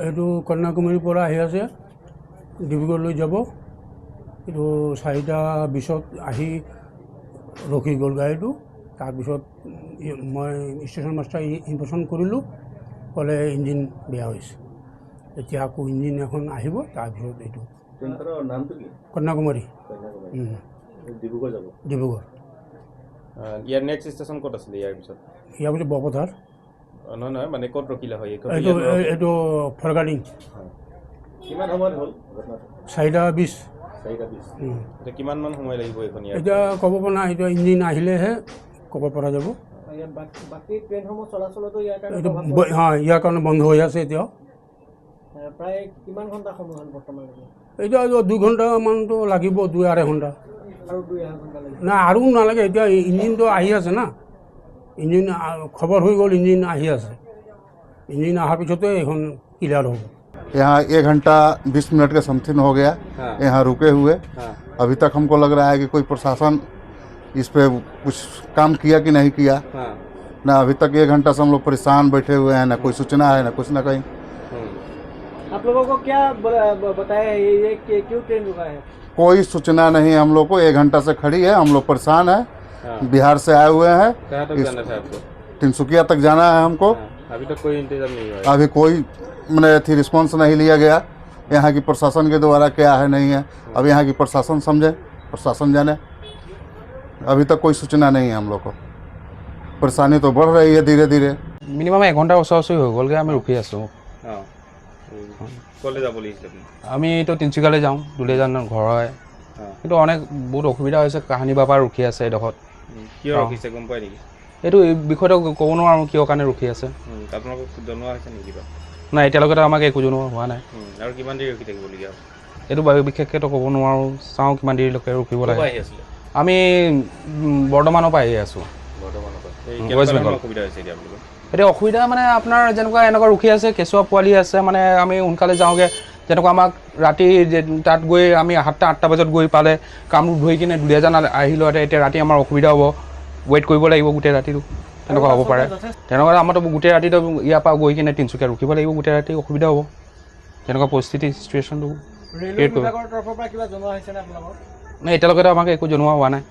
এইটো কন্যাকুমাৰীৰ পৰা আহি আছে ডিব্ৰুগড়লৈ যাব এইটো 4:20 আহি ৰখি গ'ল গাড়ীটো তাৰপিছত মই ষ্টেচন মাষ্টাৰ ইনফৰ্মেশ্যন কৰিলোঁ ক'লে ইঞ্জিন বেয়া হৈছে এতিয়া আকৌ ইঞ্জিন এখন আহিব তাৰপিছত এইটো নামটো কি কন্যাকুমাৰী ডিব্ৰুগড় যাব ডিব্ৰুগড় ইয়াৰ নেক্সট ষ্টেচন ক'ত আছিলে ইয়াৰ পিছত ইয়াৰ পিছত বৰপথাৰ নহয় নহয় মানে ক'ত ৰখিলে হয় এইটো ফৰগাৰ্ডিং কিমান সময়ত হ'ল 4:20 এতিয়া কিমানমান সময় লাগিব এইখন এতিয়া ক'ব পৰা নাই এতিয়া ইঞ্জিন আহিলেহে ক'ব পৰা যাব বাকী ট্ৰেইনসমূহ চলাচলতো এইটো ইয়াৰ কাৰণে বন্ধ হৈ আছে এতিয়া প্ৰায় কিমান ঘণ্টা সময় হ'ল বৰ্তমান এতিয়া 2 ঘণ্টামানতো লাগিব 2-2.5 ঘণ্টা আৰু 2-2.5 ঘণ্টা লাগিব না আৰু নালাগে এতিয়া ইঞ্জিনটো আহি আছে না ইঞ্জিন খবৰ হৈ গ'ল ইঞ্জিন আহি আছে ইঞ্জিন অহাৰ পিছতে এইখন ক্লিয়াৰ হ'ব यहाँ 1 घंटा 20 मिनट का समथिंग हो गया यहाँ रुके हुए अभी तक हमको लग रहा है कि कोई प्रशासन इस पे कुछ काम किया कि नहीं किया ना अभी तक 1 घंटा से हम लोग परेशान बैठे हुए हैं ना कोई सूचना है ना कुछ ना कहीं आप लोगों को क्या बताया है ये क्यों ट्रेन रुका है कोई सूचना नहीं हम लोग को 1 घंटा से खड़ी है हम लोग परेशान है बिहार से आए हुए हैं कहाँ तक जाना था आपको तिनसुकिया तक जाना है हमको अभी तक कोई इंतजाम नहीं हुआ अभी कोई मैंने रिस्पॉन्स नहीं लिया गया यहाँ की प्रशासन के द्वारा क्या है नहीं है अब यहाँ की प्रशासन समझे प्रशासन जाने अभी तक कोई सूचना नहीं है हम लोग को परेशानी तो बढ़ रही है धीरे धीरे মিনিমাম 1 ঘণ্টাৰ ওচৰা-ওচৰি হৈ গ'লগৈ আমি ৰখি আছোঁ ক'লৈ যাব লাগিছিলে আমি তো তিনিচুকীয়ালৈ যাওঁ দুলীয়াজানৰ ঘৰ হয় কিন্তু অনেক বহুত অসুবিধা হৈছে কাহানি বাবা ৰখি আছে এডোখৰত কিয় ৰখিছে গম পাই নেকি এইটো এই বিষয়টো ক'ব নোৱাৰোঁ কিয় কাৰণে ৰখি আছে আপোনালোকক জনোৱা হৈছে নেকি কিবা নাই এতিয়ালৈকে আমাক একো জনোৱা হোৱা নাই আৰু কিমান দেৰি ৰখি থাকিবলগীয়া হ'ল এইটো বিশেষকৈ ক'ব নোৱাৰোঁ চাওঁ কিমান দেৰিলৈকে ৰখিব লাগে আহি আছিলে আমি বৰ্ধমানৰ পৰা আহি আছোঁ বৰ্তমানৰ পৰা ৱেষ্ট বেংগল অসুবিধা হৈছে এতিয়া আপোনালোকৰ এতিয়া অসুবিধা মানে আপোনাৰ যেনেকুৱা এনেকুৱা ৰখি আছে কেঁচুৱা পোৱালি আছে মানে আমি সোনকালে যাওঁগৈ যেনেকুৱা আমাক ৰাতি তাত গৈ আমি 7-8টা বজাত গৈ পালে কামৰূপ ধৰি কিনে দুলীয়াজান আহিলোঁ এতিয়া ৰাতি আমাৰ অসুবিধা হ'ব ৱেইট কৰিব লাগিব গোটেই ৰাতিটো তেনেকুৱা হ'ব পাৰে তেনেকুৱা আমাৰতো গোটেই ৰাতিটো ইয়াৰ পৰা গৈ কিনে তিনিচুকীয়া ৰখিব লাগিব গোটেই ৰাতি অসুবিধা হ'ব তেনেকুৱা পৰিস্থিতি চিটুৱেশ্যনটো ক্ৰিয়েট কৰিব বিভাগৰ তৰফৰ পৰা কিবা জনোৱা হৈছে নে আপোনালোকক নাই এতিয়ালৈকে আমাক একো জনোৱা হোৱা নাই